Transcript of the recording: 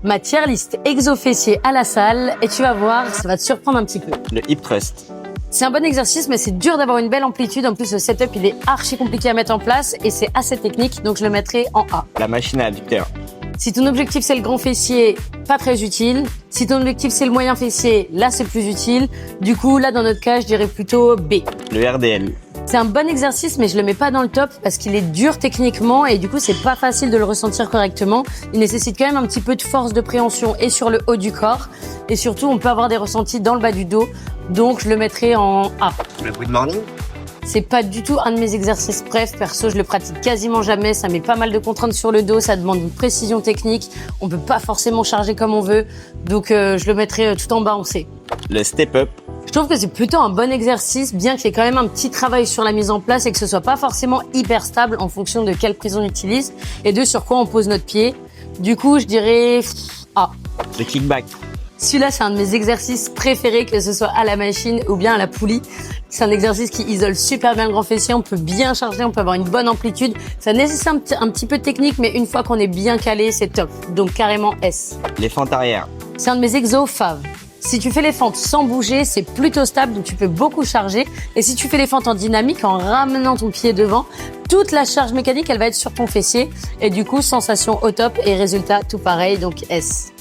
ma tier list exo-fessier à la salle et tu vas voir, ça va te surprendre un petit peu. Le hip thrust. C'est un bon exercice, mais c'est dur d'avoir une belle amplitude. En plus, le setup, il est archi compliqué à mettre en place et c'est assez technique, donc je le mettrai en A. La machine à adducteur. Si ton objectif, c'est le grand fessier, pas très utile. Si ton objectif, c'est le moyen fessier, là, c'est plus utile. Du coup, là, dans notre cas, je dirais plutôt B. Le RDL. C'est un bon exercice, mais je le mets pas dans le top parce qu'il est dur techniquement et du coup, c'est pas facile de le ressentir correctement. Il nécessite quand même un petit peu de force de préhension et sur le haut du corps. Et surtout, on peut avoir des ressentis dans le bas du dos. Donc, je le mettrai en A. Le good morning. C'est pas du tout un de mes exercices préf. Perso, je le pratique quasiment jamais. Ça met pas mal de contraintes sur le dos. Ça demande une précision technique. On peut pas forcément charger comme on veut. Donc, je le mettrai tout en bas en C. Le step up. Je trouve que c'est plutôt un bon exercice, bien qu'il y ait quand même un petit travail sur la mise en place et que ce soit pas forcément hyper stable en fonction de quelle prise on utilise et de sur quoi on pose notre pied. Du coup, je dirais A. Le kickback. Celui-là, c'est un de mes exercices préférés, que ce soit à la machine ou bien à la poulie. C'est un exercice qui isole super bien le grand fessier. On peut bien charger, on peut avoir une bonne amplitude. Ça nécessite un petit peu de technique, mais une fois qu'on est bien calé, c'est top. Donc carrément S. Les fentes arrière. C'est un de mes exos faves. Si tu fais les fentes sans bouger, c'est plutôt stable, donc tu peux beaucoup charger. Et si tu fais les fentes en dynamique, en ramenant ton pied devant, toute la charge mécanique, elle va être sur ton fessier. Et du coup, sensation au top et résultat tout pareil, donc S.